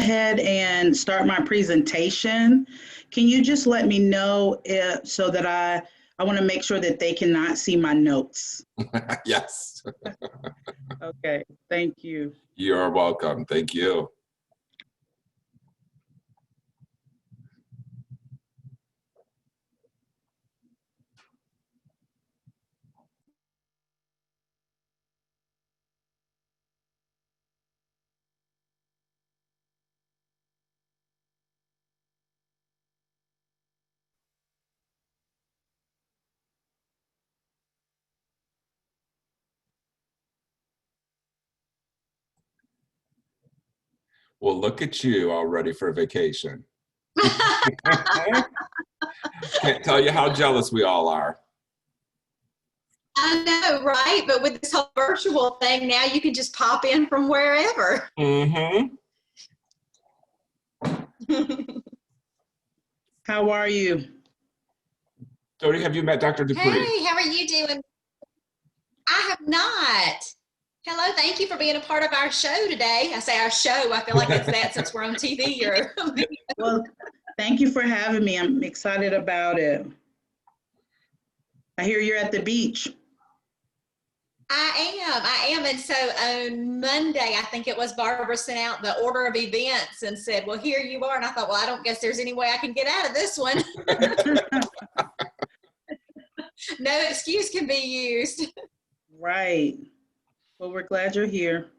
ahead and start my presentation. Can you just let me know if, so that I want to make sure that they cannot see my notes? Yes. Okay, thank you. You're welcome. Thank you. Well, look at you all ready for vacation. Can't tell you how jealous we all are. I know, right? But with this whole virtual thing, now you can just pop in from wherever. Mm-hmm. How are you? Jody, have you met Dr. Dupree? Hey, how are you doing? I have not. Hello, thank you for being a part of our show today. I say our show, I feel like it's that since we're on TV. Or Well, thank you for having me. I'm excited about it. I hear you're at the beach. I am. And so on Monday, I think it was, Barbara sent out the order of events and said, well, here you are. And I thought, well, I don't guess there's any way I can get out of this one. No excuse can be used. Right. Well, we're glad you're here.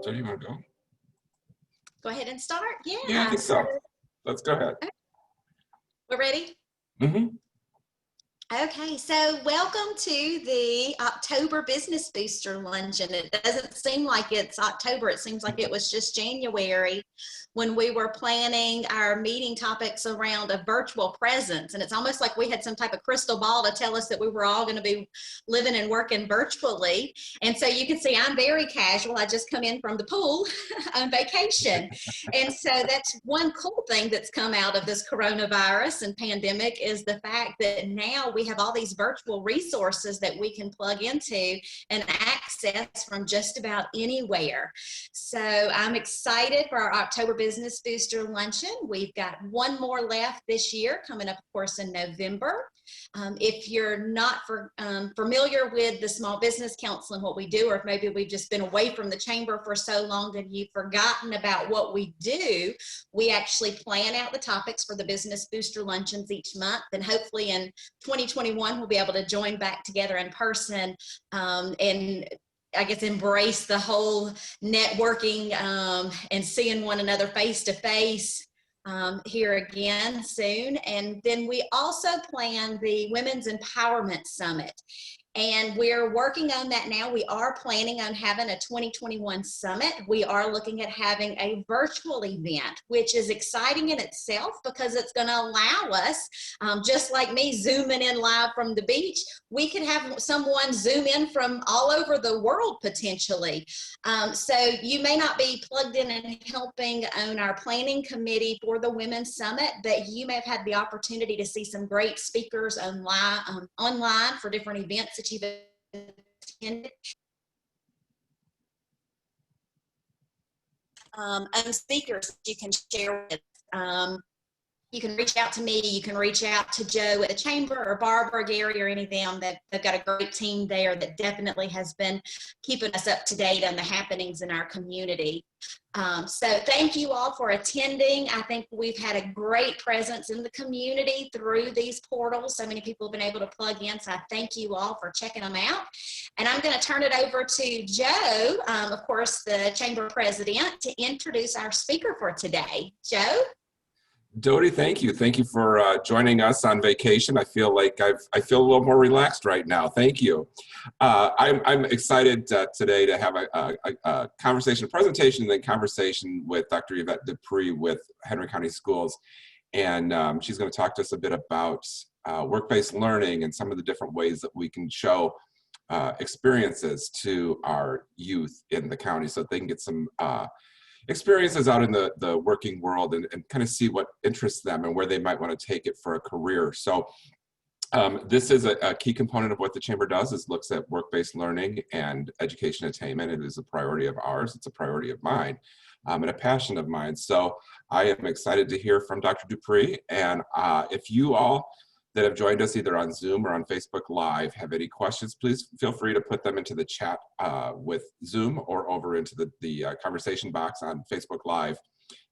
So you want to go? Go ahead and start. Yeah. Yeah, I think so. Let's go ahead. We're ready? Mm-hmm. Okay, so welcome to the October Business Booster Luncheon. It doesn't seem like it's October. It seems like it was just January when we were planning our meeting topics around a virtual presence. And it's almost like we had some type of crystal ball to tell us that we were all going to be living and working virtually. And so you can see I'm very casual. I just come in from the pool on vacation. And so that's one cool thing that's come out of this coronavirus and pandemic is the fact that now we have all these virtual resources that we can plug into and access from just about anywhere. So I'm excited for our October Business Booster Luncheon. We've got one more left this year, coming up, of course, in November. If you're not familiar with the Small Business Council and what we do, or if maybe we've just been away from the chamber for so long and you've forgotten about what we do, we actually plan out the topics for the Business Booster Luncheons each month. And hopefully in 2021, we'll be able to join back together in person and I guess embrace the whole networking and seeing one another face to face here again soon. And then we also plan the Women's Empowerment Summit. And we're working on that now. We are planning on having a 2021 summit. We are looking at having a virtual event, which is exciting in itself because it's going to allow us, just like me zooming in live from the beach, we could have someone zoom in from all over the world potentially. So you may not be plugged in and helping on our planning committee for the Women's Summit, but you may have had the opportunity to see some great speakers online for different events that you've attended. And speakers you can share with. You can reach out to me, you can reach out to Joe at the chamber or Barbara, Gary, or any of them. They've got a great team there that definitely has been keeping us up to date on the happenings in our community. So thank you all for attending. I think we've had a great presence in the community through these portals. So many people have been able to plug in. So I thank you all for checking them out. And I'm going to turn it over to Joe, of course, the chamber president, to introduce our speaker for today. Joe? Dodie, thank you. Thank you for joining us on vacation. I feel like I feel a little more relaxed right now. Thank you. I'm excited today to have a conversation, a presentation, and then conversation with Dr. Yvette Dupree with Henry County Schools. And she's going to talk to us a bit about work-based learning and some of the different ways that we can show experiences to our youth in the county so that they can get some experiences out in the working world and kind of see what interests them and where they might want to take it for a career. So this is a key component of what the chamber does, is looks at work-based learning and education attainment. It is a priority of ours. It's a priority of mine and a passion of mine. So I am excited to hear from Dr. Dupree. And if you all that have joined us either on Zoom or on Facebook Live have any questions, please feel free to put them into the chat with Zoom or over into the conversation box on Facebook Live.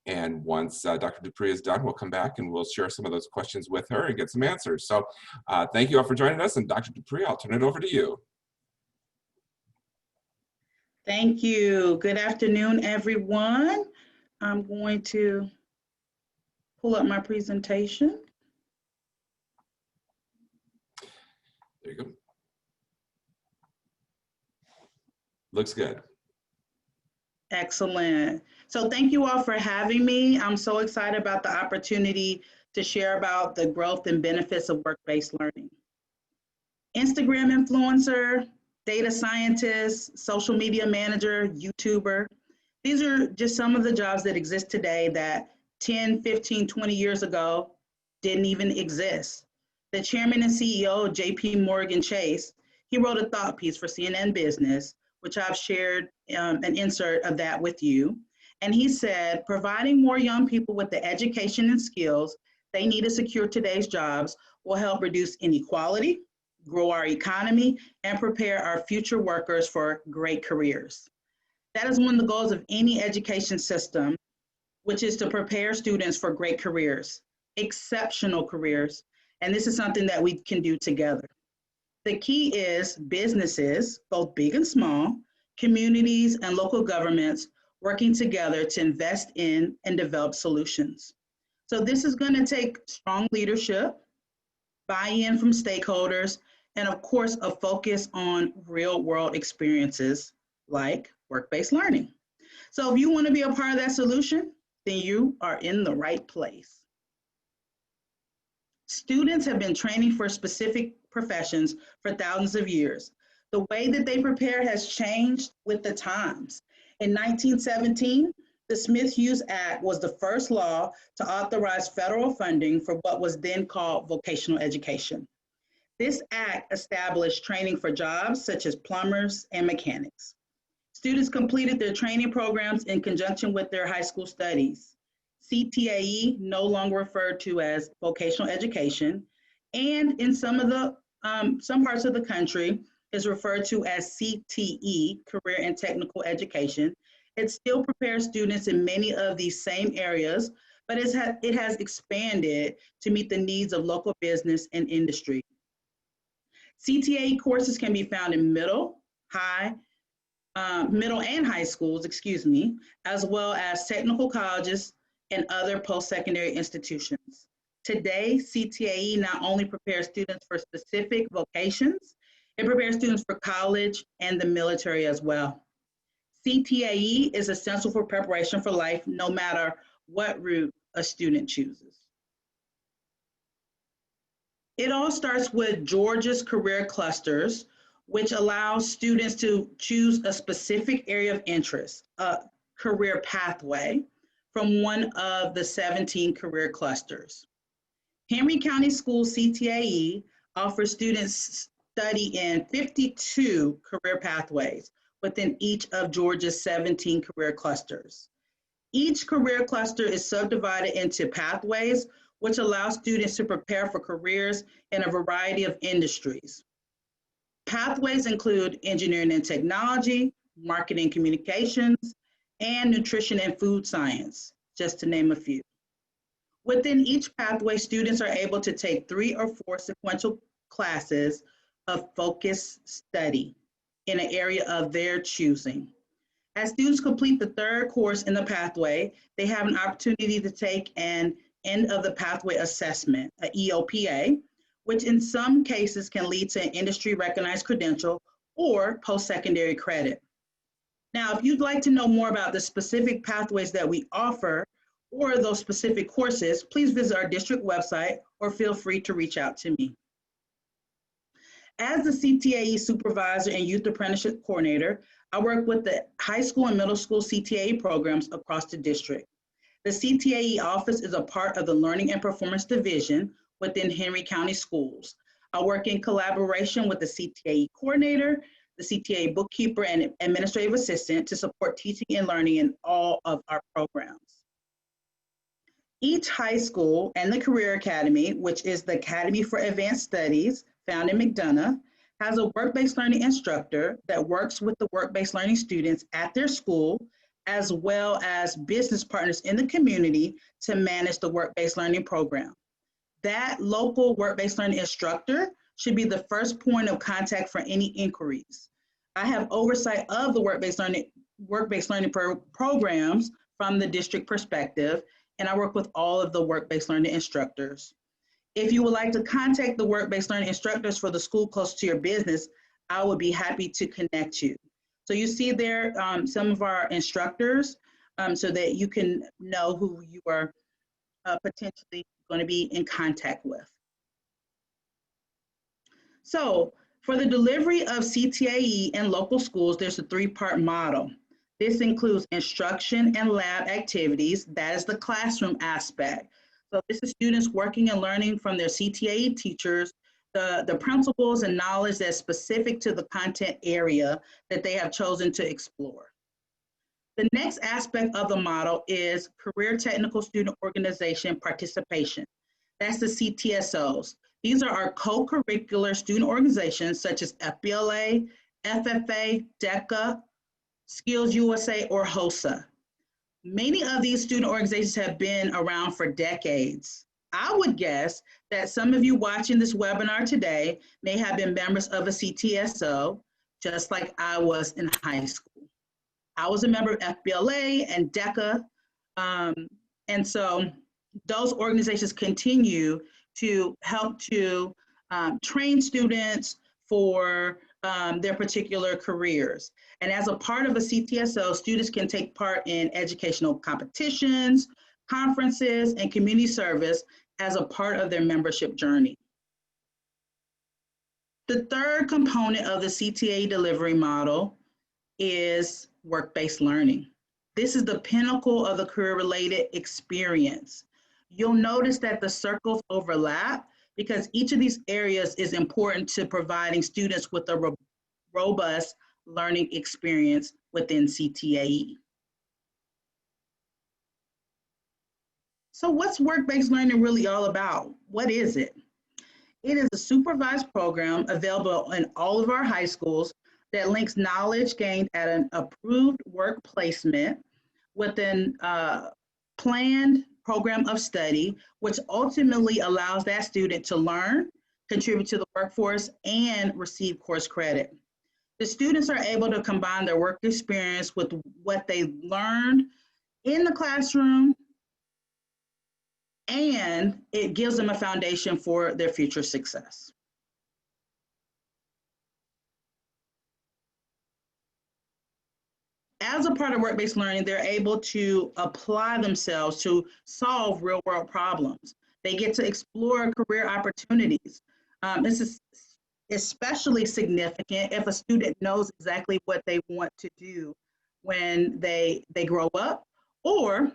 And once Dr. Dupree is done, we'll come back and we'll share some of those questions with her and get some answers. So thank you all for joining us. And Dr. Dupree, I'll turn it over to you. Thank you. Good afternoon, everyone. I'm going to pull up my presentation. There you go. Looks good. Excellent. So thank you all for having me. I'm so excited about the opportunity to share about the growth and benefits of work-based learning. Instagram influencer, data scientist, social media manager, YouTuber. These are just some of the jobs that exist today that 10, 15, 20 years ago didn't even exist. The chairman and CEO of JP Morgan Chase, he wrote a thought piece for CNN Business, which I've shared an insert of that with you. And he said, providing more young people with the education and skills they need to secure today's jobs will help reduce inequality, grow our economy, and prepare our future workers for great careers. That is one of the goals of any education system, which is to prepare students for great careers, exceptional careers. And this is something that we can do together. The key is businesses, both big and small, communities and local governments working together to invest in and develop solutions. So this is going to take strong leadership, buy-in from stakeholders, and of course, a focus on real-world experiences like work-based learning. So if you want to be a part of that solution, then you are in the right place. Students have been training for specific professions for thousands of years. The way that they prepare has changed with the times. In 1917, the Smith-Hughes Act was the first law to authorize federal funding for what was then called vocational education. This act established training for jobs such as plumbers and mechanics. Students completed their training programs in conjunction with their high school studies. CTAE, no longer referred to as vocational education, and in some parts of the country is referred to as CTE, career and technical education. It still prepares students in many of these same areas, but it has expanded to meet the needs of local business and industry. CTAE courses can be found in middle and high schools, as well as technical colleges and other post-secondary institutions. Today, CTAE not only prepares students for specific vocations, it prepares students for college and the military as well. CTAE is essential for preparation for life, no matter what route a student chooses. It all starts with Georgia's career clusters, which allows students to choose a specific area of interest, a career pathway, from one of the 17 career clusters. Henry County Schools CTAE offers students study in 52 career pathways within each of Georgia's 17 career clusters. Each career cluster is subdivided into pathways, which allows students to prepare for careers in a variety of industries. Pathways include engineering and technology, marketing and communications, and nutrition and food science, just to name a few. Within each pathway, students are able to take 3 or 4 sequential classes of focused study in an area of their choosing. As students complete the 3rd course in the pathway, they have an opportunity to take an end of the pathway assessment, an EOPA, which in some cases can lead to an industry recognized credential or post-secondary credit. Now, if you'd like to know more about the specific pathways that we offer or those specific courses, please visit our district website or feel free to reach out to me. As the CTAE supervisor and youth apprenticeship coordinator, I work with the high school and middle school CTAE programs across the district. The CTAE office is a part of the Learning and Performance Division within Henry County Schools. I work in collaboration with the CTAE coordinator, the CTAE bookkeeper, and administrative assistant to support teaching and learning in all of our programs. Each high school and the Career Academy, which is the Academy for Advanced Studies found in McDonough, has a work-based learning instructor that works with the work-based learning students at their school, as well as business partners in the community to manage the work-based learning program. That local work-based learning instructor should be the first point of contact for any inquiries. I have oversight of the work-based learning programs from the district perspective, and I work with all of the work-based learning instructors. If you would like to contact the work-based learning instructors for the school close to your business, I would be happy to connect you. So you see there some of our instructors so that you can know who you are potentially going to be in contact with. So for the delivery of CTAE in local schools, there's a 3-part model. This includes instruction and lab activities. That is the classroom aspect. So this is students working and learning from their CTAE teachers, the principles and knowledge that's specific to the content area that they have chosen to explore. The next aspect of the model is Career Technical Student Organization participation. That's the CTSOs. These are our co-curricular student organizations such as FBLA, FFA, DECA, Skills USA, or HOSA. Many of these student organizations have been around for decades. I would guess that some of you watching this webinar today may have been members of a CTSO, just like I was in high school. I was a member of FBLA and DECA, and so those organizations continue to help to train students for their particular careers. And as a part of a CTSO, students can take part in educational competitions, conferences, and community service as a part of their membership journey. The third component of the CTAE delivery model is work-based learning. This is the pinnacle of the career-related experience. You'll notice that the circles overlap because each of these areas is important to providing students with a robust learning experience within CTAE. So what's work-based learning really all about? What is it? It is a supervised program available in all of our high schools that links knowledge gained at an approved work placement with a planned program of study, which ultimately allows that student to learn, contribute to the workforce, and receive course credit. The students are able to combine their work experience with what they learned in the classroom, and it gives them a foundation for their future success. As a part of work-based learning, they're able to apply themselves to solve real-world problems. They get to explore career opportunities. This is especially significant if a student knows exactly what they want to do when they grow up, or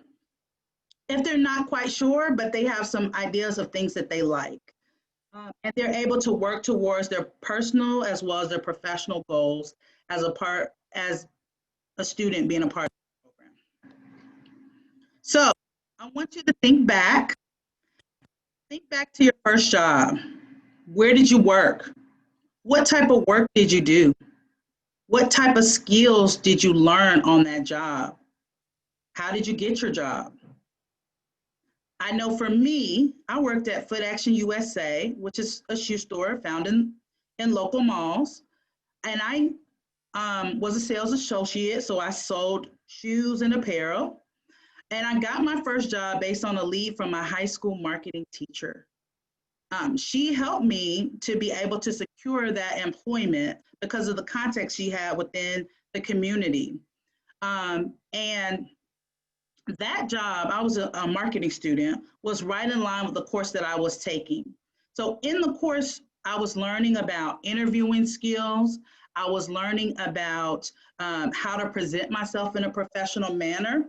if they're not quite sure, but they have some ideas of things that they like. And they're able to work towards their personal as well as their professional goals as a student being a part of the program. So I want you to think back to your first job. Where did you work? What type of work did you do? What type of skills did you learn on that job? How did you get your job? I know for me, I worked at Foot Action USA, which is a shoe store found in local malls. And I was a sales associate, so I sold shoes and apparel. And I got my first job based on a lead from my high school marketing teacher. She helped me to be able to secure that employment because of the context she had within the community. And that job, I was a marketing student, was right in line with the course that I was taking. So in the course, I was learning about interviewing skills. I was learning about how to present myself in a professional manner,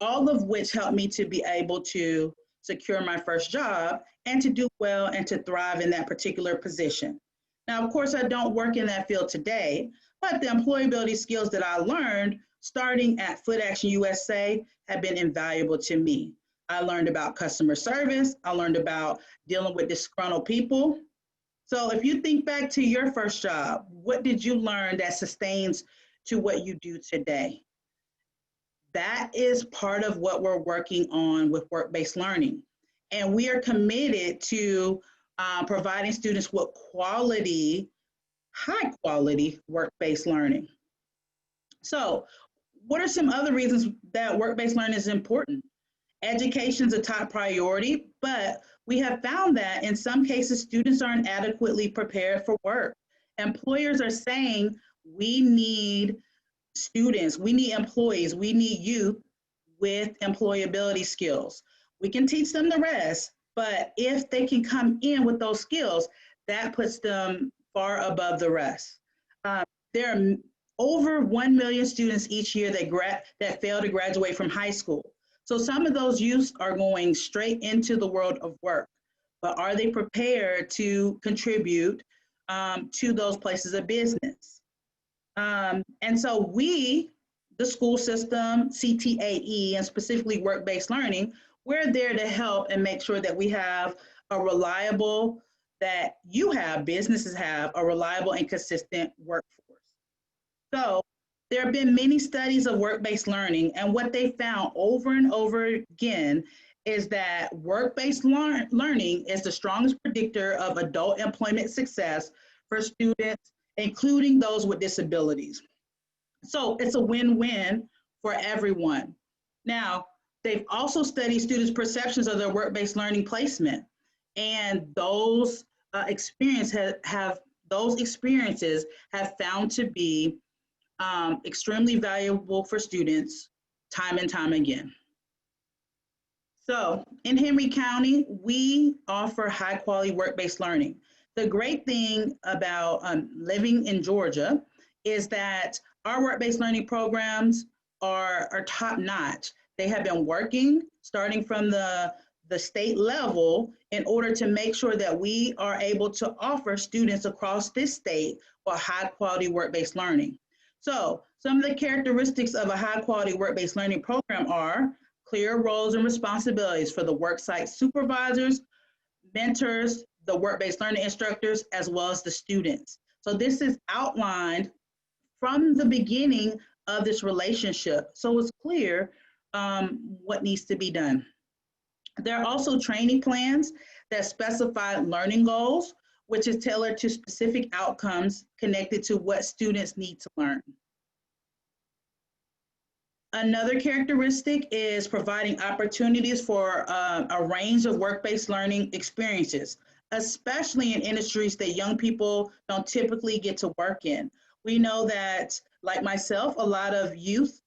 all of which helped me to be able to secure my first job and to do well and to thrive in that particular position. Now, of course, I don't work in that field today, but the employability skills that I learned starting at Foot Action USA have been invaluable to me. I learned about customer service. I learned about dealing with disgruntled people. So if you think back to your first job, what did you learn that sustains to what you do today? That is part of what we're working on with work-based learning. And we are committed to providing students with quality, high quality work-based learning. So what are some other reasons that work-based learning is important? Education is a top priority, but we have found that in some cases, students aren't adequately prepared for work. Employers are saying, we need students, we need employees, we need youth with employability skills. We can teach them the rest, but if they can come in with those skills, that puts them far above the rest. There are over 1 million students each year that fail to graduate from high school. So some of those youths are going straight into the world of work, but are they prepared to contribute to those places of business? And so we, the school system, CTAE, and specifically work-based learning, we're there to help and make sure that we have a reliable, that you have, businesses have a reliable and consistent workforce. So there have been many studies of work-based learning, and what they found over and over again is that work-based learning is the strongest predictor of adult employment success for students, including those with disabilities. So it's a win-win for everyone. Now, they've also studied students' perceptions of their work-based learning placement. And those those experiences have found to be extremely valuable for students time and time again. So in Henry County, we offer high quality work-based learning. The great thing about living in Georgia is that our work-based learning programs are top notch. They have been working starting from the state level in order to make sure that we are able to offer students across this state with high quality work-based learning. So some of the characteristics of a high quality work-based learning program are clear roles and responsibilities for the worksite supervisors, mentors, the work-based learning instructors, as well as the students. So this is outlined from the beginning of this relationship. So it's clear what needs to be done. There are also training plans that specify learning goals, which is tailored to specific outcomes connected to what students need to learn. Another characteristic is providing opportunities for a range of work-based learning experiences, especially in industries that young people don't typically get to work in. We know that, like myself, a lot of youth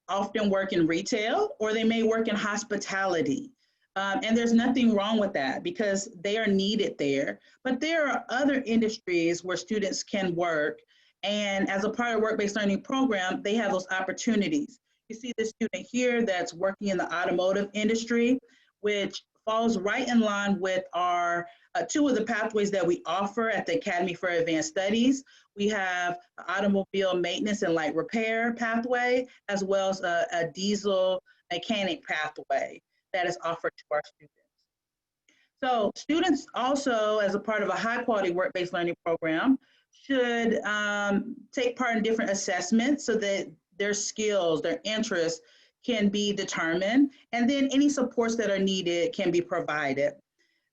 often work in retail or they may work in hospitality. And there's nothing wrong with that because they are needed there. But there are other industries where students can work. And as a part of work-based learning program, they have those opportunities. You see this student here that's working in the automotive industry, which falls right in line with our two of the pathways that we offer at the Academy for Advanced Studies. We have the automobile maintenance and light repair pathway, as well as a diesel mechanic pathway that is offered to our students. So students also, as a part of a high quality work-based learning program, should take part in different assessments so that their skills, their interests can be determined, and then any supports that are needed can be provided.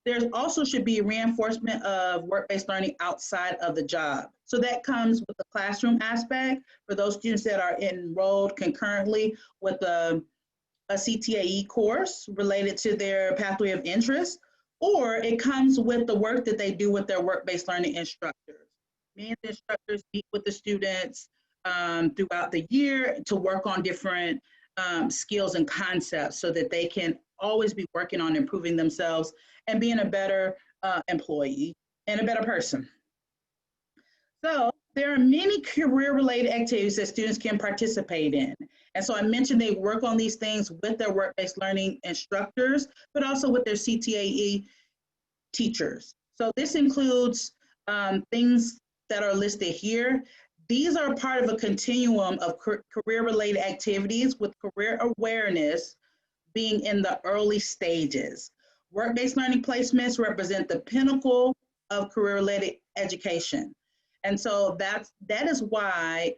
There also should be reinforcement of work-based learning outside of the job. So that comes with the classroom aspect for those students that are enrolled concurrently with a CTAE course related to their pathway of interest, or it comes with the work that they do with their work-based learning instructors. Me and the instructors meet with the students throughout the year to work on different skills and concepts so that they can always be working on improving themselves and being a better employee and a better person. So there are many career-related activities that students can participate in. And so I mentioned they work on these things with their work-based learning instructors, but also with their CTAE teachers. So this includes things that are listed here. These are part of a continuum of career-related activities with career awareness being in the early stages. Work-based learning placements represent the pinnacle of career-related education. And so that is why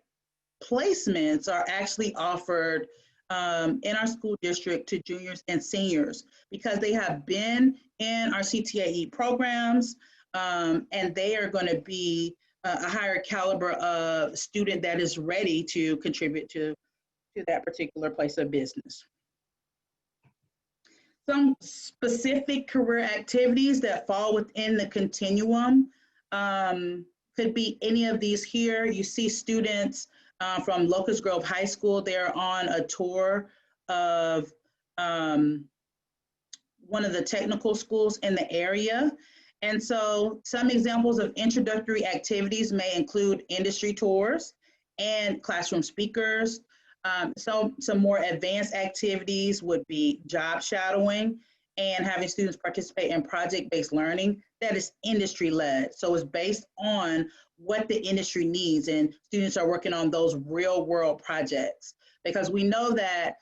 placements are actually offered in our school district to juniors and seniors because they have been in our CTAE programs and they are going to be a higher caliber of student that is ready to contribute to that particular place of business. Some specific career activities that fall within the continuum could be any of these here. You see students from Locust Grove High School. They're on a tour of one of the technical schools in the area. And so some examples of introductory activities may include industry tours and classroom speakers. Some more advanced activities would be job shadowing and having students participate in project-based learning that is industry-led. So it's based on what the industry needs, and students are working on those real-world projects because we know that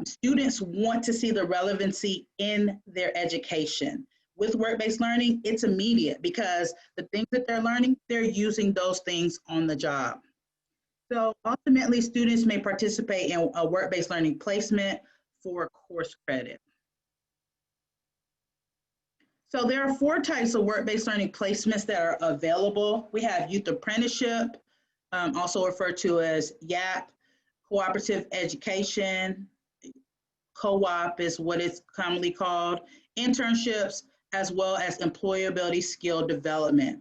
students want to see the relevancy in their education. With work-based learning, it's immediate because the things that they're learning, they're using those things on the job. So ultimately, students may participate in a work-based learning placement for course credit. So there are 4 types of work-based learning placements that are available. We have youth apprenticeship, also referred to as YAP, cooperative education, co-op is what it's commonly called, internships, as well as employability skill development.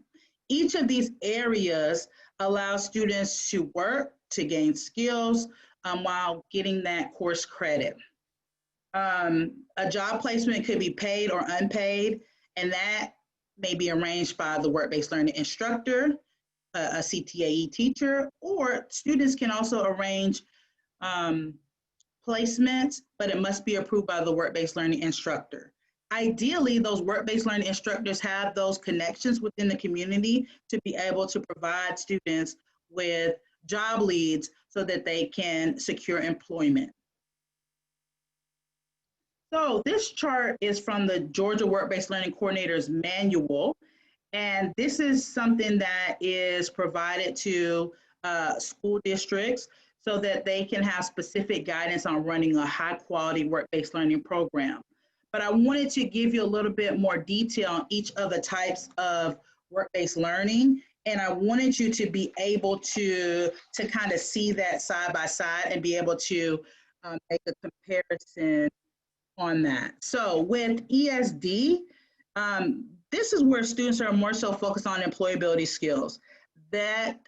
Each of these areas allows students to work to gain skills while getting that course credit. A job placement could be paid or unpaid, and that may be arranged by the work-based learning instructor, a CTAE teacher, or students can also arrange placements, but it must be approved by the work-based learning instructor. Ideally, those work-based learning instructors have those connections within the community to be able to provide students with job leads so that they can secure employment. So this chart is from the Georgia Work-Based Learning Coordinators Manual, and this is something that is provided to school districts so that they can have specific guidance on running a high-quality work-based learning program. But I wanted to give you a little bit more detail on each of the types of work-based learning, and I wanted you to be able to kind of see that side by side and be able to make a comparison on that. So with ESD, this is where students are more so focused on employability skills. That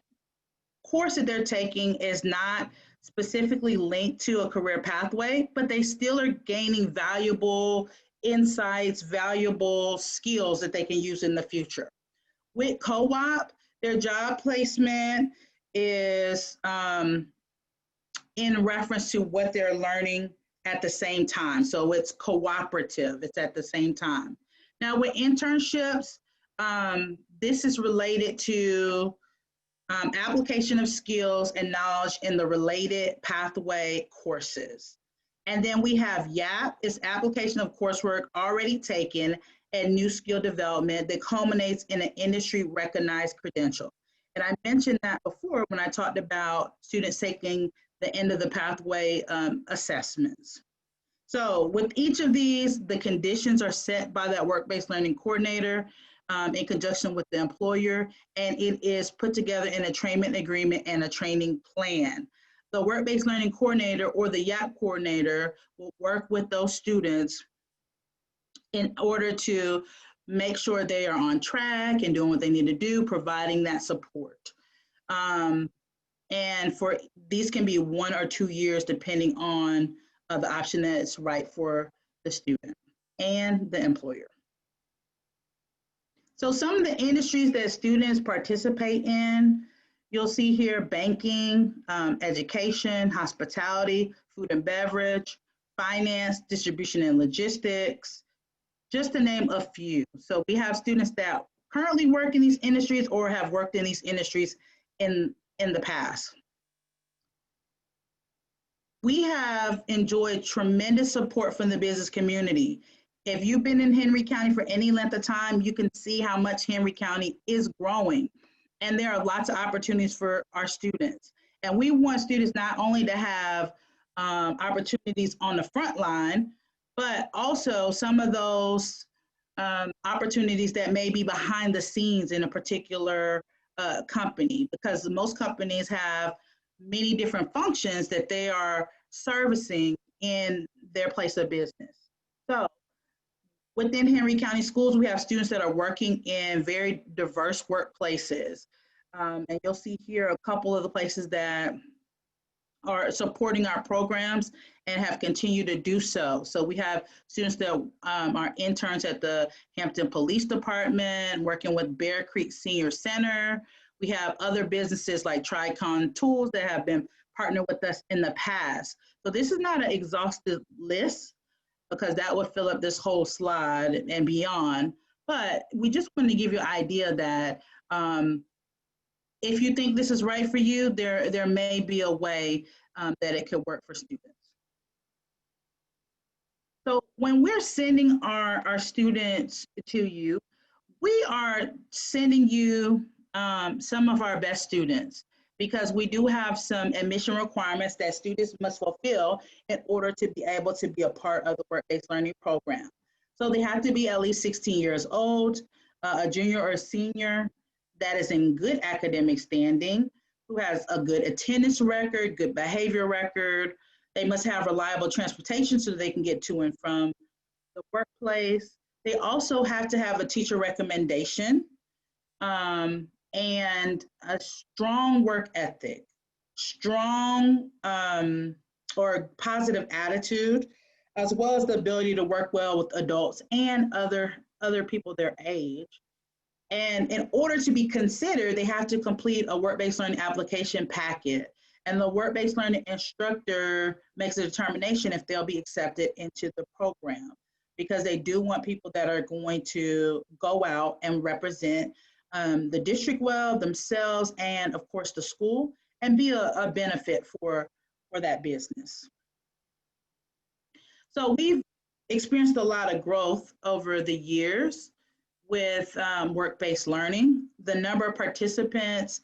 course that they're taking is not specifically linked to a career pathway, but they still are gaining valuable insights, valuable skills that they can use in the future. With co-op, their job placement is in reference to what they're learning at the same time. So it's cooperative, it's at the same time. Now with internships, this is related to application of skills and knowledge in the related pathway courses. And then we have YAP, is application of coursework already taken and new skill development that culminates in an industry recognized credential. And I mentioned that before when I talked about students taking the end of the pathway assessments. So with each of these, the conditions are set by that work-based learning coordinator in conjunction with the employer, and it is put together in a trainment agreement and a training plan. The work-based learning coordinator or the YAP coordinator will work with those students in order to make sure they are on track and doing what they need to do, providing that support. And for these can be 1 or 2 years depending on the option that's right for the student and the employer. So some of the industries that students participate in, you'll see here banking, education, hospitality, food and beverage, finance, distribution and logistics, just to name a few. So we have students that currently work in these industries or have worked in these industries in the past. We have enjoyed tremendous support from the business community. If you've been in Henry County for any length of time, you can see how much Henry County is growing. And there are lots of opportunities for our students. And we want students not only to have opportunities on the front line, but also some of those opportunities that may be behind the scenes in a particular company, because most companies have many different functions that they are servicing in their place of business. So within Henry County Schools, we have students that are working in very diverse workplaces. And you'll see here a couple of the places that are supporting our programs and have continued to do so. So we have students that are interns at the Hampton Police Department, working with Bear Creek Senior Center. We have other businesses like Tricon Tools that have been partnered with us in the past. So this is not an exhaustive list because that would fill up this whole slide and beyond. But we just want to give you an idea that if you think this is right for you, there may be a way that it could work for students. So when we're sending our students to you, we are sending you some of our best students, because we do have some admission requirements that students must fulfill in order to be able to be a part of the work-based learning program. So they have to be at least 16 years old, a junior or a senior that is in good academic standing, who has a good attendance record, good behavior record. They must have reliable transportation so they can get to and from the workplace. They also have to have a teacher recommendation and a strong work ethic, strong or positive attitude, as well as the ability to work well with adults and other people their age. And in order to be considered, they have to complete a work-based learning application packet. And the work-based learning instructor makes a determination if they'll be accepted into the program, because they do want people that are going to go out and represent the district well, themselves, and of course the school, and be a benefit for that business. So we've experienced a lot of growth over the years with work-based learning. The number of participants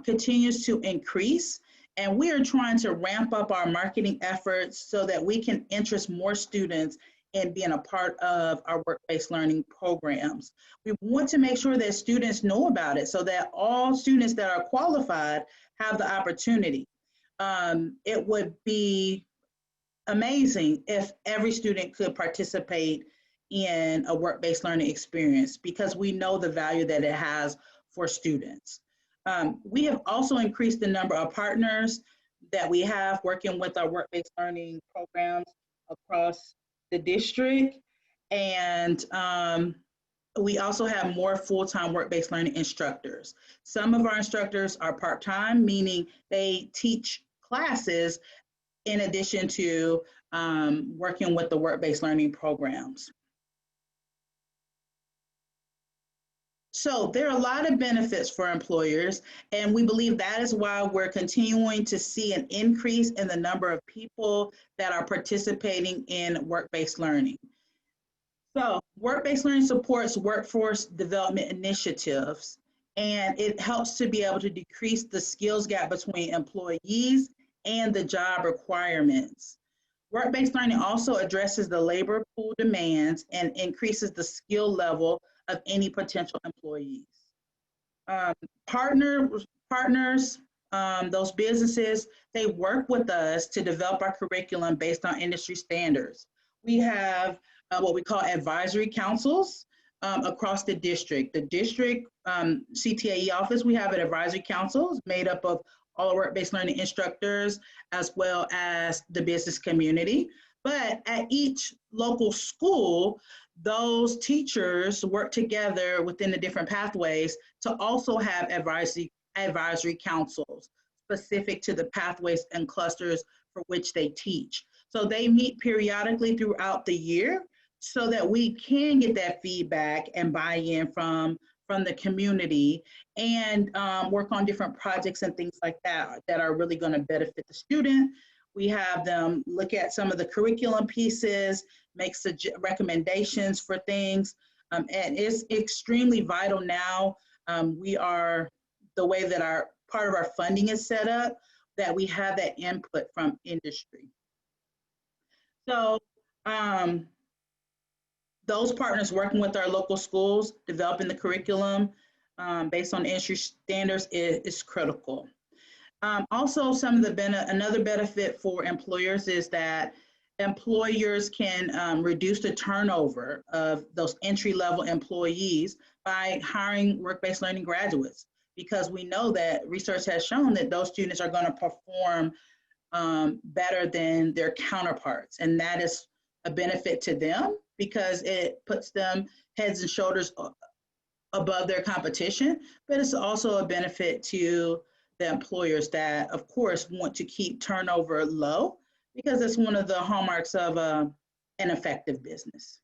continues to increase, and we are trying to ramp up our marketing efforts so that we can interest more students in being a part of our work-based learning programs. We want to make sure that students know about it so that all students that are qualified have the opportunity. It would be amazing if every student could participate in a work-based learning experience, because we know the value that it has for students. We have also increased the number of partners that we have working with our work-based learning programs across the district. And we also have more full-time work-based learning instructors. Some of our instructors are part-time, meaning they teach classes in addition to working with the work-based learning programs. So there are a lot of benefits for employers, and we believe that is why we're continuing to see an increase in the number of people that are participating in work-based learning. So work-based learning supports workforce development initiatives, and it helps to be able to decrease the skills gap between employees and the job requirements. Work-based learning also addresses the labor pool demands and increases the skill level of any potential employees. Partners, those businesses, they work with us to develop our curriculum based on industry standards. We have what we call advisory councils across the district. The district CTAE office, we have an advisory council made up of all work-based learning instructors, as well as the business community. But at each local school, those teachers work together within the different pathways to also have advisory councils specific to the pathways and clusters for which they teach. So they meet periodically throughout the year so that we can get that feedback and buy-in from the community, and work on different projects and things like that that are really going to benefit the student. We have them look at some of the curriculum pieces, make recommendations for things, and it's extremely vital now. We are, the way that our part of our funding is set up, that we have that input from industry. So those partners working with our local schools, developing the curriculum based on industry standards is critical. Also, another benefit for employers is that employers can reduce the turnover of those entry-level employees by hiring work-based learning graduates, because we know that research has shown that those students are going to perform better than their counterparts, and that is a benefit to them because it puts them heads and shoulders above their competition, but it's also a benefit to the employers that, of course, want to keep turnover low, because it's one of the hallmarks of an effective business.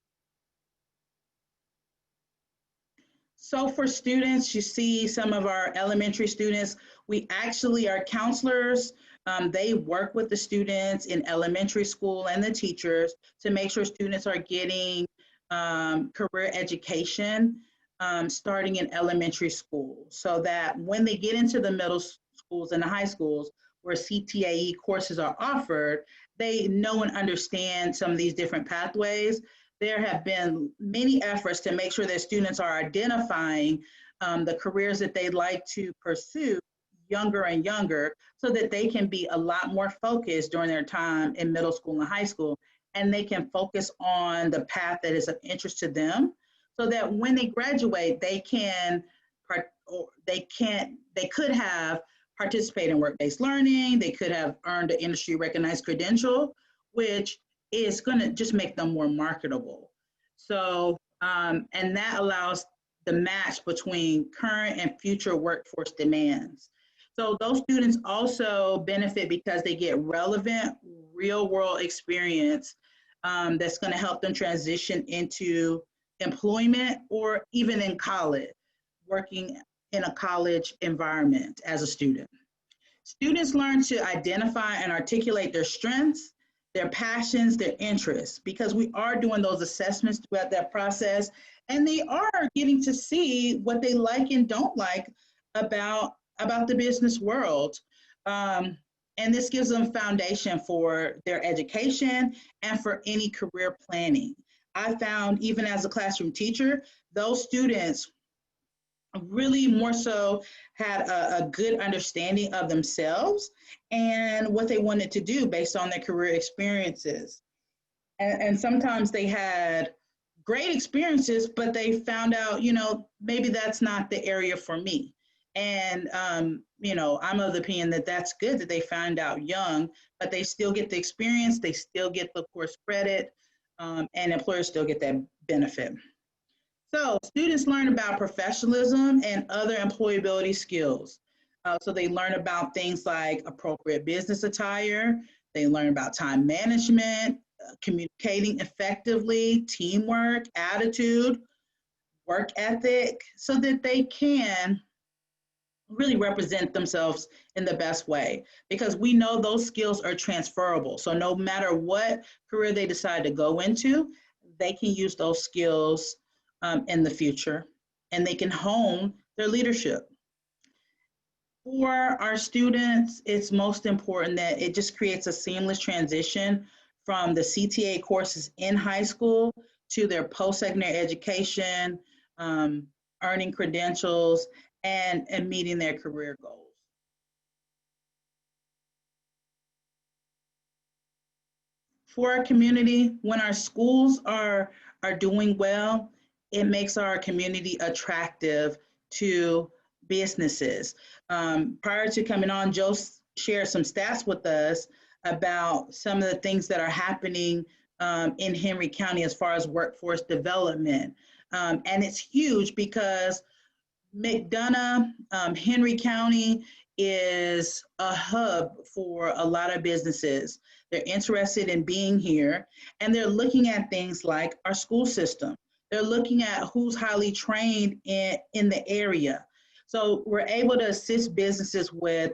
So for students, you see some of our elementary students, we actually are counselors. They work with the students in elementary school and the teachers to make sure students are getting career education starting in elementary school, so that when they get into the middle schools and the high schools where CTAE courses are offered, they know and understand some of these different pathways. There have been many efforts to make sure that students are identifying the careers that they'd like to pursue younger and younger, so that they can be a lot more focused during their time in middle school and high school and they can focus on the path that is of interest to them, so that when they graduate, they could have participated in work-based learning, they could have earned an industry recognized credential, which is going to just make them more marketable. So, and that allows the match between current and future workforce demands. So those students also benefit because they get relevant real world experience that's going to help them transition into employment or even in college, working in a college environment as a student. Students learn to identify and articulate their strengths, their passions, their interests, because we are doing those assessments throughout that process, and they are getting to see what they like and don't like about the business world. And this gives them foundation for their education and for any career planning. I found, even as a classroom teacher, those students really more so had a good understanding of themselves and what they wanted to do based on their career experiences. And sometimes they had great experiences, but they found out, maybe that's not the area for me. And, I'm of the opinion that that's good that they found out young, but they still get the experience, they still get the course credit, and employers still get that benefit. So students learn about professionalism and other employability skills. So they learn about things like appropriate business attire, they learn about time management, communicating effectively, teamwork, attitude, work ethic, so that they can really represent themselves in the best way, because we know those skills are transferable. So no matter what career they decide to go into, they can use those skills in the future, and they can hone their leadership. For our students, it's most important that it just creates a seamless transition from the CTAE courses in high school to their post-secondary education, earning credentials, and meeting their career goals. For our community, when our schools are doing well, it makes our community attractive to businesses. Prior to coming on, Joe shared some stats with us about some of the things that are happening in Henry County as far as workforce development. And it's huge because McDonough, Henry County is a hub for a lot of businesses. They're interested in being here, and they're looking at things like our school system. They're looking at who's highly trained in the area. So we're able to assist businesses with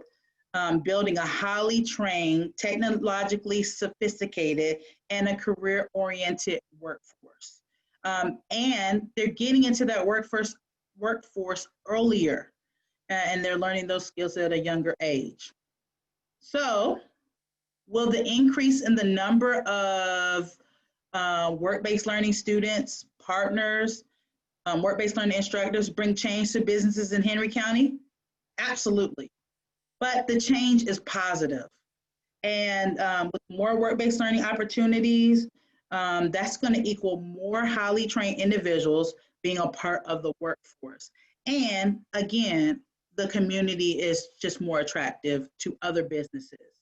building a highly trained, technologically sophisticated, and a career-oriented workforce. And they're getting into that workforce earlier, and they're learning those skills at a younger age. So will the increase in the number of work-based learning students, partners, work-based learning instructors bring change to businesses in Henry County? Absolutely. But the change is positive. And with more work-based learning opportunities, that's going to equal more highly trained individuals being a part of the workforce. And again, the community is just more attractive to other businesses.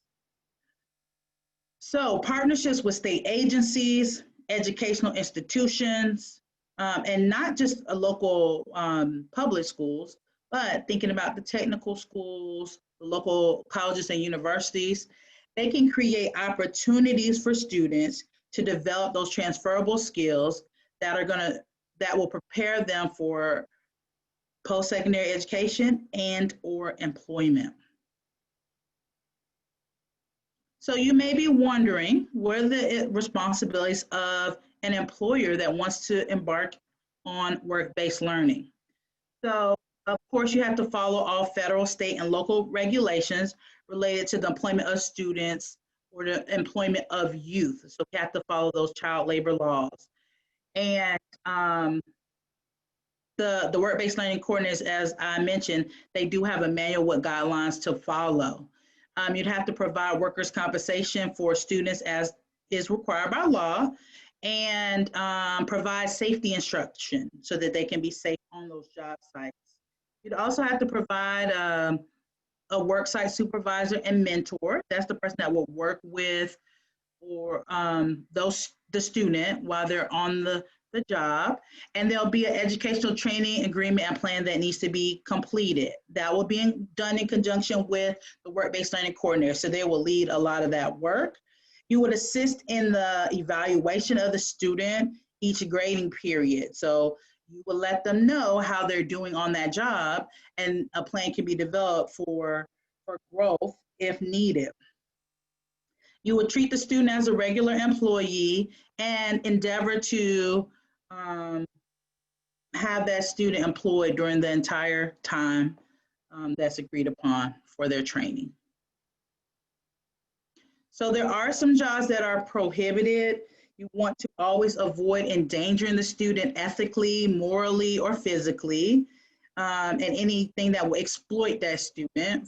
So partnerships with state agencies, educational institutions, and not just local public schools, but thinking about the technical schools, the local colleges and universities, they can create opportunities for students to develop those transferable skills that will prepare them for post-secondary education and or employment. So you may be wondering, what are the responsibilities of an employer that wants to embark on work-based learning? So of course you have to follow all federal, state, and local regulations related to the employment of students or the employment of youth. So you have to follow those child labor laws. And the work-based learning coordinators, as I mentioned, they do have a manual with guidelines to follow. You'd have to provide workers' compensation for students as is required by law, and provide safety instruction so that they can be safe on those job sites. You'd also have to provide a worksite supervisor and mentor. That's the person that will work with or the student while they're on the job. And there'll be an educational training agreement and plan that needs to be completed. That will be done in conjunction with the work-based learning coordinator. So they will lead a lot of that work. You would assist in the evaluation of the student each grading period. So you will let them know how they're doing on that job, and a plan can be developed for growth if needed. You would treat the student as a regular employee and endeavor to have that student employed during the entire time that's agreed upon for their training. So there are some jobs that are prohibited. You want to always avoid endangering the student ethically, morally, or physically, and anything that will exploit that student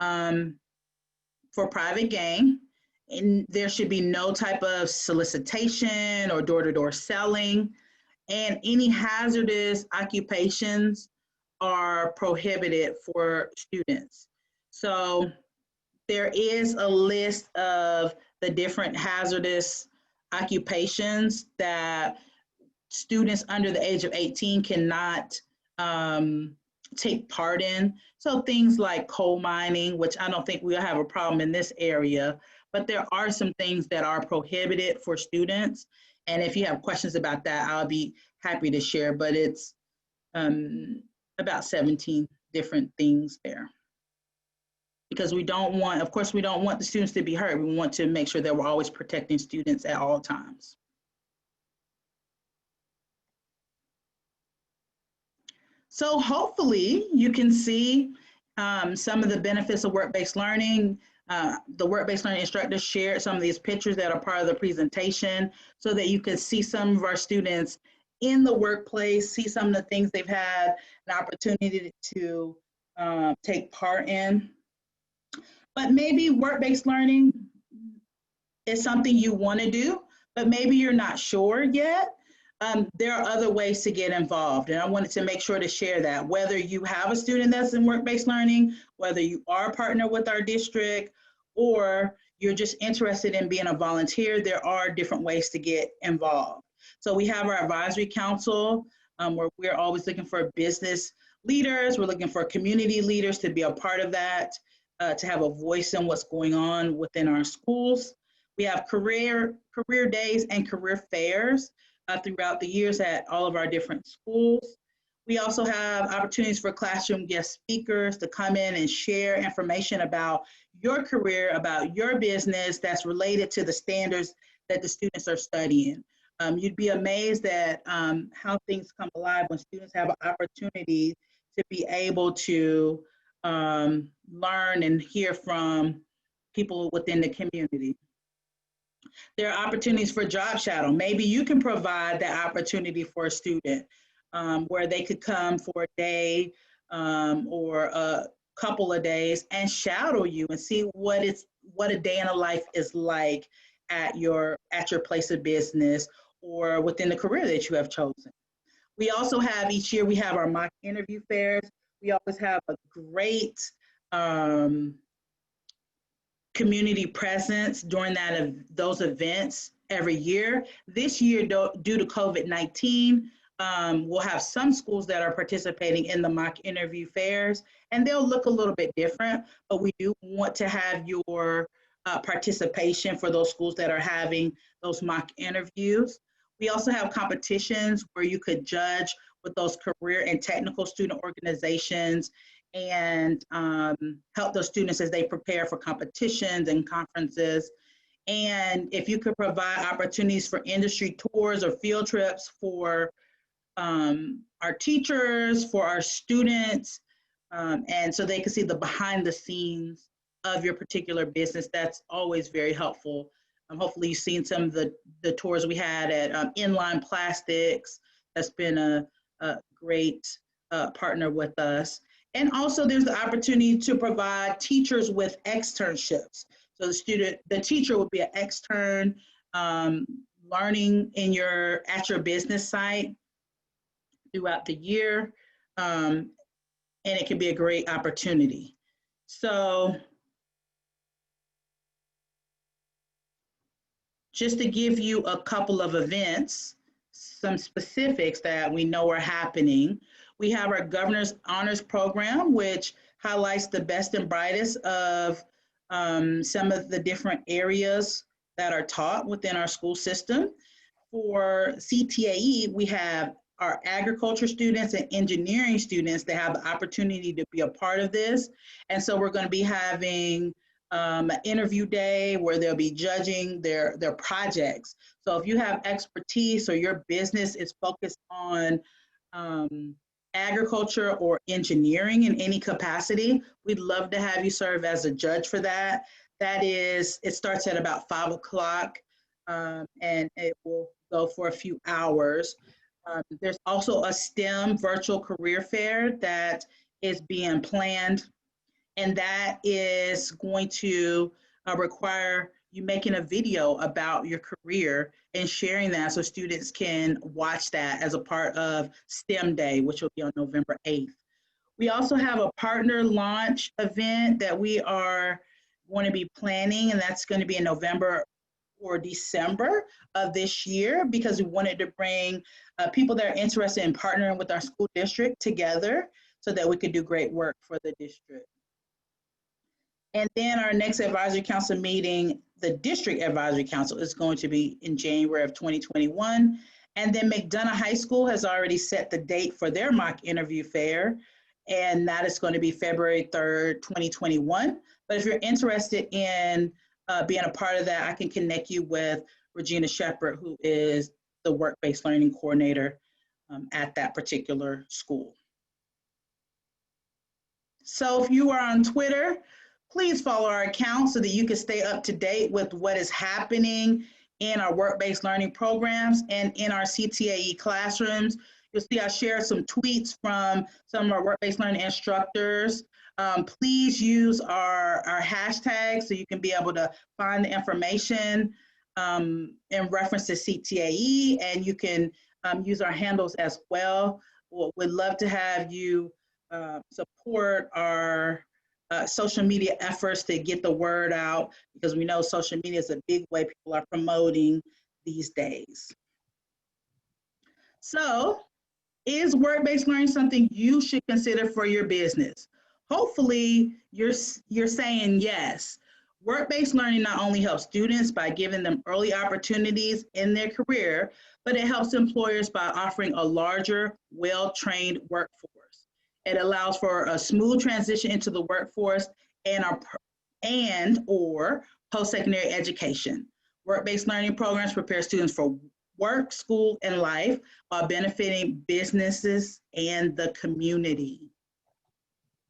for private gain. And there should be no type of solicitation or door-to-door selling, and any hazardous occupations are prohibited for students. So there is a list of the different hazardous occupations that students under the age of 18 cannot take part in. So things like coal mining, which I don't think we'll have a problem in this area, but there are some things that are prohibited for students. And if you have questions about that, I'll be happy to share, but it's about 17 different things there. Because we don't want, of course, we don't want the students to be hurt. We want to make sure that we're always protecting students at all times. So hopefully you can see some of the benefits of work-based learning. The work-based learning instructor shared some of these pictures that are part of the presentation so that you can see some of our students in the workplace, see some of the things they've had an opportunity to take part in. But maybe work-based learning is something you want to do, but maybe you're not sure yet. There are other ways to get involved, and I wanted to make sure to share that. Whether you have a student that's in work-based learning, whether you are a partner with our district, or you're just interested in being a volunteer, there are different ways to get involved. So we have our advisory council, where we're always looking for business leaders. We're looking for community leaders to be a part of that, to have a voice in what's going on within our schools. We have career days and career fairs throughout the years at all of our different schools. We also have opportunities for classroom guest speakers to come in and share information about your career, about your business that's related to the standards that the students are studying. You'd be amazed at how things come alive when students have an opportunity to be able to learn and hear from people within the community. There are opportunities for job shadow. Maybe you can provide that opportunity for a student where they could come for a day or a couple of days and shadow you and see what a day in a life is like at your place of business or within the career that you have chosen. We also have, each year we have our mock interview fairs. We always have a great community presence during those events every year. This year, due to COVID-19, we'll have some schools that are participating in the mock interview fairs, and they'll look a little bit different, but we do want to have your participation for those schools that are having those mock interviews. We also have competitions where you could judge with those career and technical student organizations and help those students as they prepare for competitions and conferences. And if you could provide opportunities for industry tours or field trips for our teachers, for our students, and so they can see the behind the scenes of your particular business, that's always very helpful. Hopefully you've seen some of the tours we had at Inline Plastics. That's been a great partner with us. And also there's the opportunity to provide teachers with externships. So the teacher will be an extern learning at your business site throughout the year, and it can be a great opportunity. So just to give you a couple of events, some specifics that we know are happening. We have our Governor's Honors Program, which highlights the best and brightest of some of the different areas that are taught within our school system. For CTAE, we have our agriculture students and engineering students that have the opportunity to be a part of this. And so we're going to be having an interview day where they'll be judging their projects. So if you have expertise or your business is focused on agriculture or engineering in any capacity, we'd love to have you serve as a judge for that. It starts at about 5 o'clock and it will go for a few hours. There's also a STEM virtual career fair that is being planned, and that is going to require you making a video about your career and sharing that so students can watch that as a part of STEM Day, which will be on November 8th. We also have a partner launch event that we are going to be planning, and that's going to be in November or December of this year, because we wanted to bring people that are interested in partnering with our school district together so that we could do great work for the district. And then our next advisory council meeting, the district advisory council, is going to be in January of 2021. And then McDonough High School has already set the date for their mock interview fair, and that is going to be February 3rd, 2021. But if you're interested in being a part of that, I can connect you with Regina Shepard, who is the work-based learning coordinator at that particular school. So if you are on Twitter, please follow our account so that you can stay up to date with what is happening in our work-based learning programs and in our CTAE classrooms. You'll see I shared some tweets from some of our work-based learning instructors. Please use our hashtags so you can be able to find the information in reference to CTAE, and you can use our handles as well. We'd love to have you support our social media efforts to get the word out, because we know social media is a big way people are promoting these days. So, is work-based learning something you should consider for your business? Hopefully, you're saying yes. Work-based learning not only helps students by giving them early opportunities in their career, but it helps employers by offering a larger, well-trained workforce. It allows for a smooth transition into the workforce or post-secondary education. Work-based learning programs prepare students for work, school, and life while benefiting businesses and the community.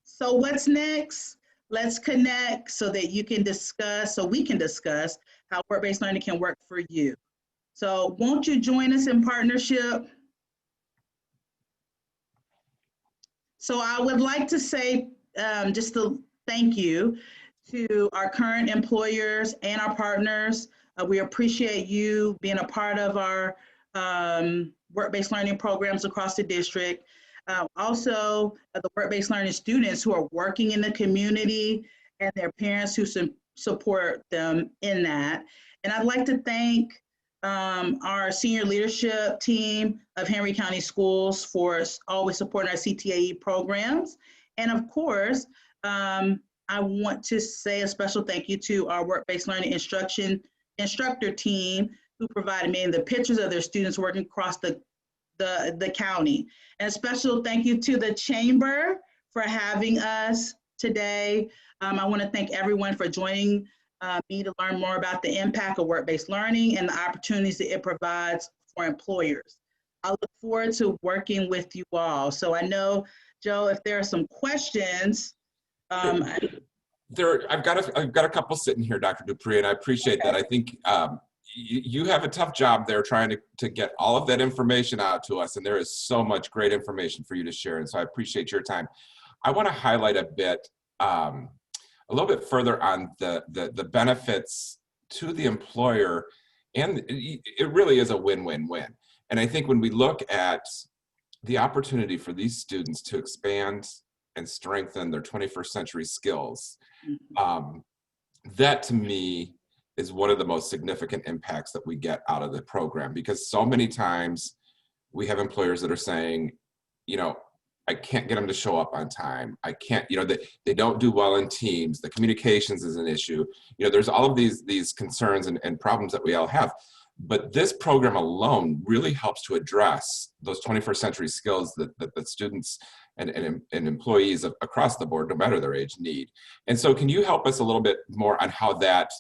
So what's next? Let's connect so that we can discuss how work-based learning can work for you. So won't you join us in partnership? So I would like to say just a thank you to our current employers and our partners. We appreciate you being a part of our work-based learning programs across the district. Also, the work-based learning students who are working in the community and their parents who support them in that. And I'd like to thank our senior leadership team of Henry County Schools for always supporting our CTAE programs. And of course, I want to say a special thank you to our work-based learning instructor team who provided me the pictures of their students working across the county. And a special thank you to the Chamber for having us today. I want to thank everyone for joining me to learn more about the impact of work-based learning and the opportunities that it provides for employers. I look forward to working with you all. So I know, Joe, if there are some questions. I've got a couple sitting here, Dr. Dupree, and I appreciate that. I think you have a tough job there trying to get all of that information out to us, and there is so much great information for you to share, and so I appreciate your time. I want to highlight a bit, a little bit further on the benefits to the employer And it really is a win-win-win. And I think when we look at the opportunity for these students to expand and strengthen their 21st century skills, that to me is one of the most significant impacts that we get out of the program, because so many times we have employers that are saying, you know, I can't get them to show up on time. I can't, you know, they don't do well in teams. The communications is an issue. You know, there's all of these concerns and problems that we all have. But this program alone really helps to address those 21st century skills that students and employees across the board, no matter their age, need. And so can you help us a little bit more on how that,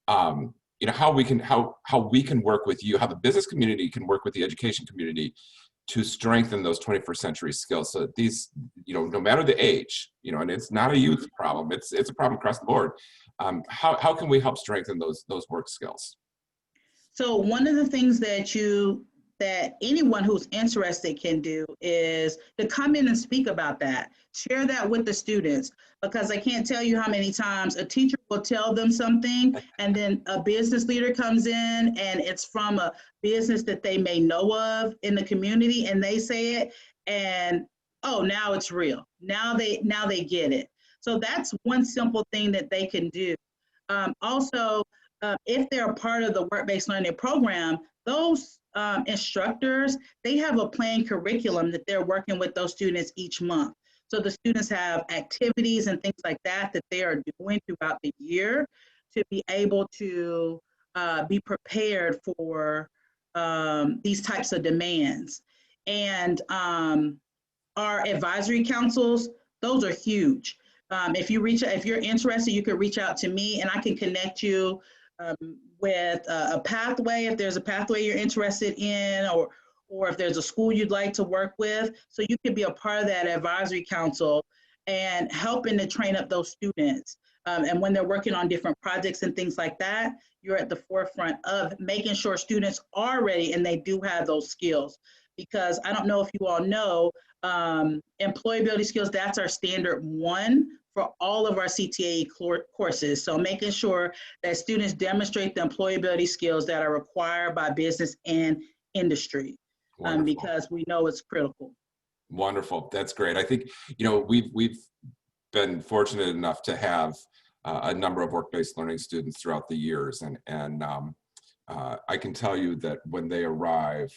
you know, how we can work with you, how the business community can work with the education community to strengthen those 21st century skills, so that these, you know, no matter the age, you know, and it's not a youth problem, it's a problem across the board. How can we help strengthen those work skills? So one of the things that anyone who's interested can do is to come in and speak about that. Share that with the students, because I can't tell you how many times a teacher will tell them something and then a business leader comes in and it's from a business that they may know of in the community, and they say it and, oh, now it's real. Now they get it. So that's one simple thing that they can do. Also, if they're a part of the work-based learning program, those instructors, they have a planned curriculum that they're working with those students each month. So the students have activities and things like that they are doing throughout the year to be able to be prepared for these types of demands. And our advisory councils, those are huge. If you're interested, you can reach out to me and I can connect you with a pathway, if there's a pathway you're interested in, or if there's a school you'd like to work with. So you could be a part of that advisory council and helping to train up those students. And when they're working on different projects and things like that, you're at the forefront of making sure students are ready and they do have those skills. Because I don't know if you all know, employability skills, that's our standard one for all of our CTAE courses. So making sure that students demonstrate the employability skills that are required by business and industry, because we know it's critical. Wonderful, that's great. I think, you know, we've been fortunate enough to have a number of work-based learning students throughout the years, and I can tell you that when they arrive,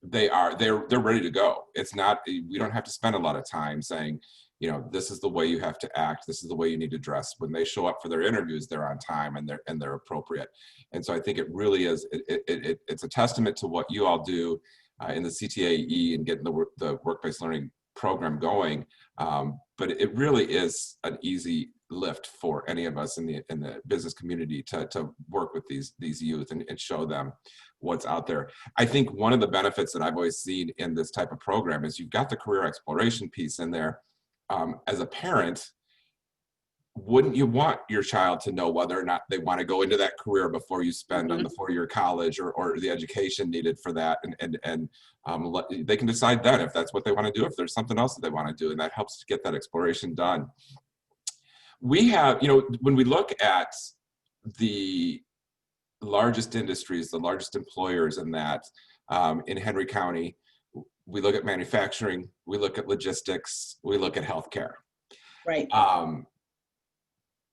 they're ready to go. It's not, we don't have to spend a lot of time saying, you know, this is the way you have to act, this is the way you need to dress. When they show up for their interviews, they're on time and they're appropriate. And so I think it really is, it's a testament to what you all do in the CTAE and getting the work-based learning program going. But it really is an easy lift for any of us in the business community to work with these youth and show them what's out there. I think one of the benefits that I've always seen in this type of program is you've got the career exploration piece in there. As a parent, wouldn't you want your child to know whether or not they want to go into that career before you spend on the 4-year college or the education needed for that, and they can decide then if that's what they want to do, if there's something else that they want to do, and that helps to get that exploration done. We have, you know, when we look at the largest industries, the largest employers in that, in Henry County, we look at manufacturing, we look at logistics, we look at healthcare. Right.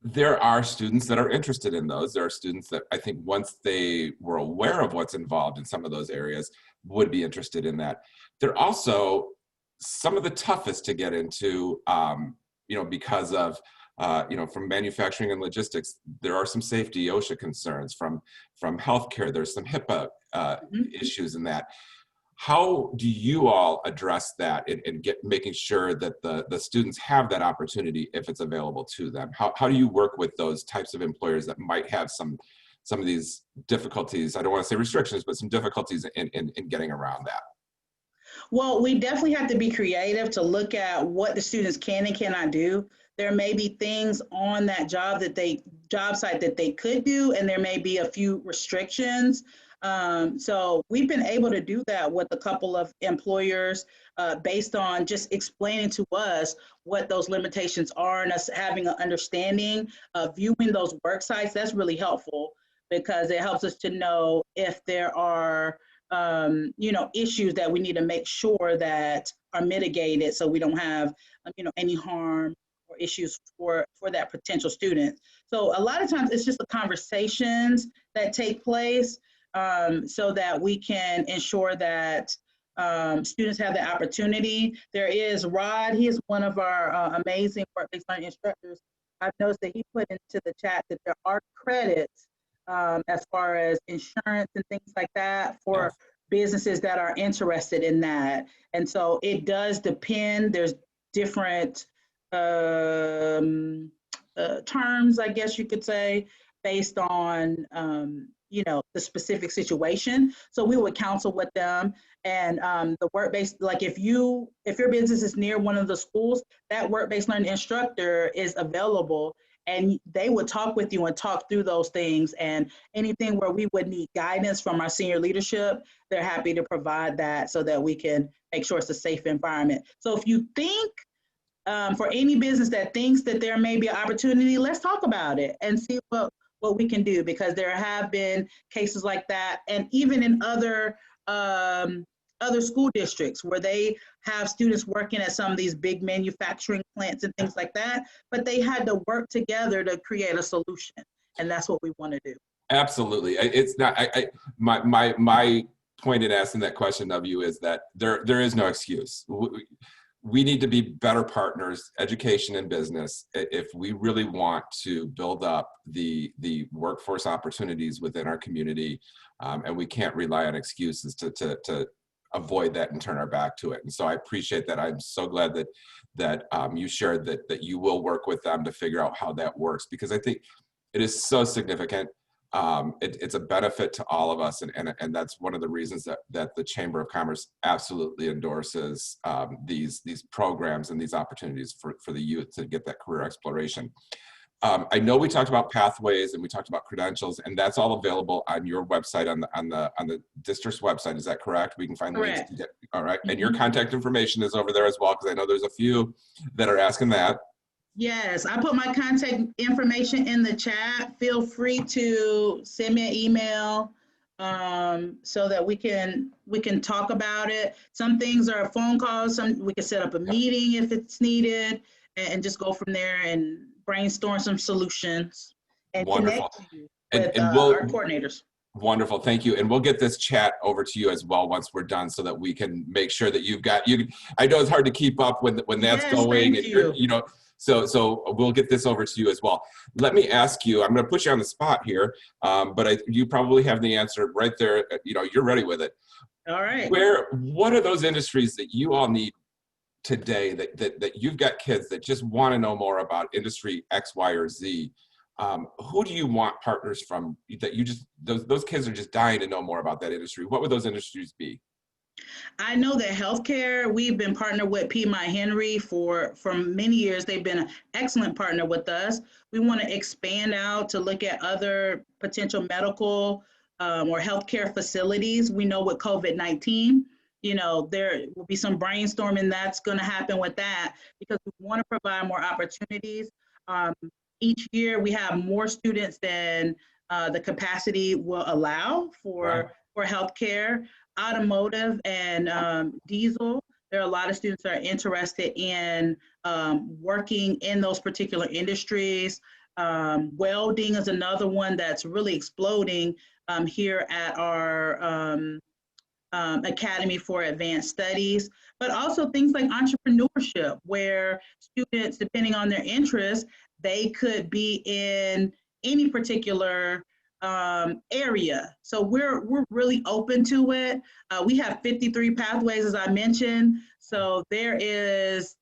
There are students that are interested in those. There are students that I think once they were aware of what's involved in some of those areas would be interested in that. They're also some of the toughest to get into, you know, because of, you know, from manufacturing and logistics, there are some safety OSHA concerns. From healthcare, there's some HIPAA issues in that. How do you all address that and making sure that the students have that opportunity if it's available to them? How do you work with those types of employers that might have some of these difficulties? I don't want to say restrictions, but some difficulties in getting around that. Well, we definitely have to be creative to look at what the students can and cannot do. There may be things on that job site that they could do, and there may be a few restrictions. So we've been able to do that with a couple of employers based on just explaining to us what those limitations are and us having an understanding of viewing those work sites. That's really helpful because it helps us to know if there are issues that we need to make sure that are mitigated so we don't have any harm or issues for that potential student. So a lot of times it's just the conversations that take place so that we can ensure that students have the opportunity. There is Rod, he is one of our amazing work-based learning instructors. I've noticed that he put into the chat that there are credits as far as insurance and things like that for Yes. businesses that are interested in that. And so it does depend. There's different terms, I guess you could say, based on the specific situation. So we would counsel with them, and the work-based, like if your business is near one of the schools, that work-based learning instructor is available, and they would talk with you and talk through those things, and anything where we would need guidance from our senior leadership, they're happy to provide that so that we can make sure it's a safe environment. So if you think for any business that thinks that there may be an opportunity, let's talk about it and see what we can do, because there have been cases like that, and even in other school districts where they have students working at some of these big manufacturing plants and things like that, but they had to work together to create a solution, and that's what we want to do. Absolutely. It's not, my point in asking that question of you is that there is no excuse. We need to be better partners, education and business, if we really want to build up the workforce opportunities within our community, and we can't rely on excuses to avoid that and turn our back to it. And so I appreciate that. I'm so glad that you shared that you will work with them to figure out how that works, because I think it is so significant. It's a benefit to all of us, and that's one of the reasons that the Chamber of Commerce absolutely endorses these programs and these opportunities for the youth to get that career exploration. I know we talked about pathways and we talked about credentials, and that's all available on your website, on the district's website. Is that correct? We can find Correct. links to get. All right, and your contact information is over there as well, because I know there's a few that are asking that. Yes, I put my contact information in the chat. Feel free to send me an email so that we can talk about it. Some things are phone calls. Some we can set up a meeting if it's needed, and just go from there and brainstorm some solutions and Wonderful. connect you with our coordinators. Wonderful, thank you. And we'll get this chat over to you as well once we're done, so that we can make sure that you've got you. I know it's hard to keep up when that's going, and you're. So we'll get this over to you as well. Let me ask you, I'm going to put you on the spot here, but you probably have the answer right there. You're ready with it. All right. What are those industries that you all need today, that you've got kids that just want to know more about industry X, Y, or Z? Who do you want partners from that you just, those kids are just dying to know more about that industry? What would those industries be? I know that healthcare, we've been partnered with Piedmont Henry for many years. They've been an excellent partner with us. We want to expand out to look at other potential medical or healthcare facilities. We know with COVID-19, there will be some brainstorming that's going to happen with that, because we want to provide more opportunities. Each year we have more students than the capacity will allow for healthcare. Automotive and diesel, there are a lot of students that are interested in working in those particular industries. Welding is another one that's really exploding here at our Academy for Advanced Studies, but also things like entrepreneurship, where students, depending on their interests, they could be in any particular area. So we're really open to it. We have 53 pathways, as I mentioned. So there's,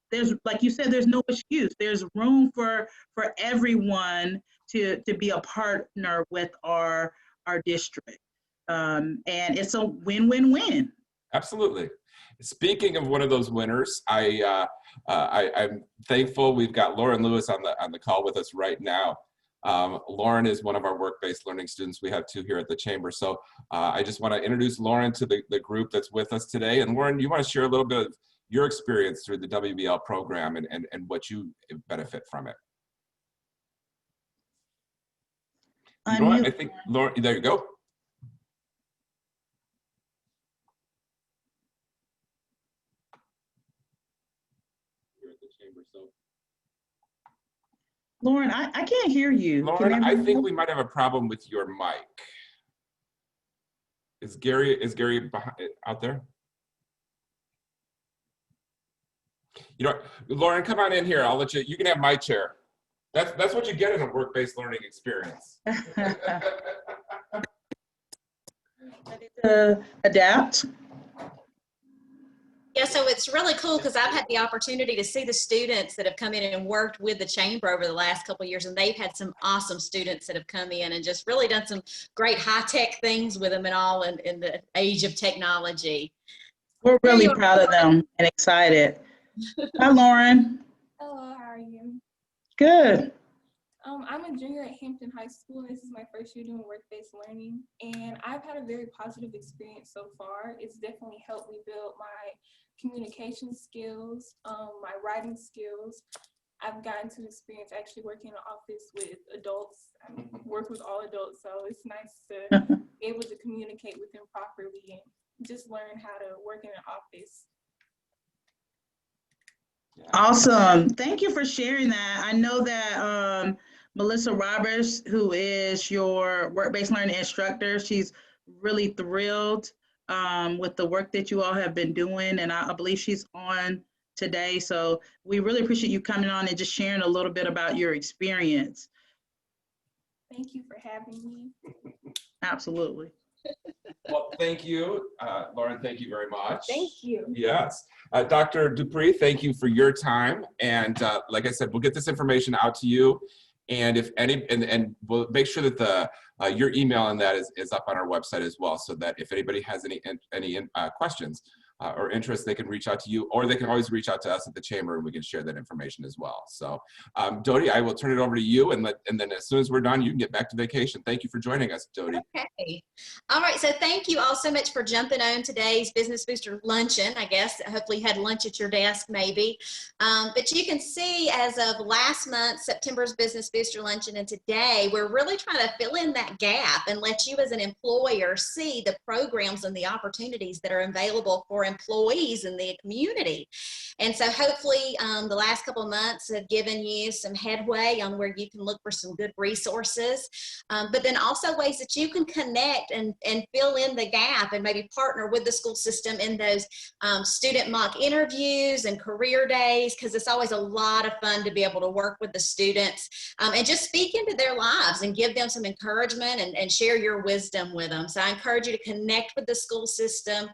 like you said, there's no excuse. There's room for everyone to be a partner with our district. And it's a win-win-win. Absolutely. Speaking of one of those winners, I'm thankful we've got Lauren Lewis on the call with us right now. Lauren is one of our work-based learning students. We have two here at the Chamber. So I just want to introduce Lauren to the group that's with us today. And Lauren, you want to share a little bit of your experience through the WBL program and what you benefit from it? You know what? Unmute. I think, Lauren, there you go. You're at the chamber, so. Lauren, I can't hear you. Lauren, Can I think everyone- we might have a problem with your mic. Is Gary behind, out there? You know, Lauren, come on in here. I'll let you. You can have my chair. That's what you get in a work-based learning experience. Adapt. Yeah, so it's really cool because I've had the opportunity to see the students that have come in and worked with the chamber over the last couple of years, and they've had some awesome students that have come in and just really done some great high-tech things with them and all in the age of technology. We're really proud of them and excited. Hi, Lauren. Hello, how are you? Good. I'm a junior at Hampton High School. This is my first year doing work-based learning, and I've had a very positive experience so far. It's definitely helped me build my communication skills, my writing skills. I've gotten to experience actually working in an office with adults. I work with all adults, so it's nice to be able to communicate with them properly and just learn how to work in an office. Awesome. Thank you for sharing that. I know that Melissa Roberts, who is your work-based learning instructor, she's really thrilled with the work that you all have been doing. And I believe she's on today. So we really appreciate you coming on and just sharing a little bit about your experience. Thank you for having me. Absolutely. Well, thank you, Lauren. Thank you very much. Thank you. Yes. Dr. Dupree, thank you for your time. And like I said, we'll get this information out to you. And if any, and we'll make sure that your email on that is up on our website as well, so that if anybody has any questions or interest, they can reach out to you, or they can always reach out to us at the chamber and we can share that information as well. So Dodie, I will turn it over to you, and then as soon as we're done, you can get back to vacation. Thank you for joining us, Dodie. Okay. All right. So thank you all so much for jumping on today's Business Booster Luncheon. I guess hopefully you had lunch at your desk maybe. But you can see as of last month, September's Business Booster Luncheon, and today we're really trying to fill in that gap and let you as an employer see the programs and the opportunities that are available for employees in the community. And so hopefully the last couple of months have given you some headway on where you can look for some good resources, but then also ways that you can connect and fill in the gap and maybe partner with the school system in those student mock interviews and career days, because it's always a lot of fun to be able to work with the students and just speak into their lives and give them some encouragement and share your wisdom with them. So I encourage you to connect with the school system,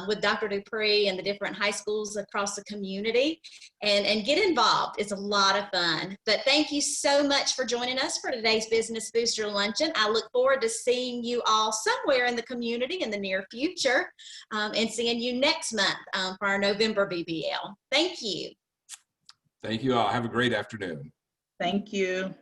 with Dr. Dupree and the different high schools across the community, and get involved. It's a lot of fun. But thank you so much for joining us for today's Business Booster Luncheon. I look forward to seeing you all somewhere in the community in the near future, and seeing you next month for our November BBL. Thank you. Thank you all. Have a great afternoon. Thank you.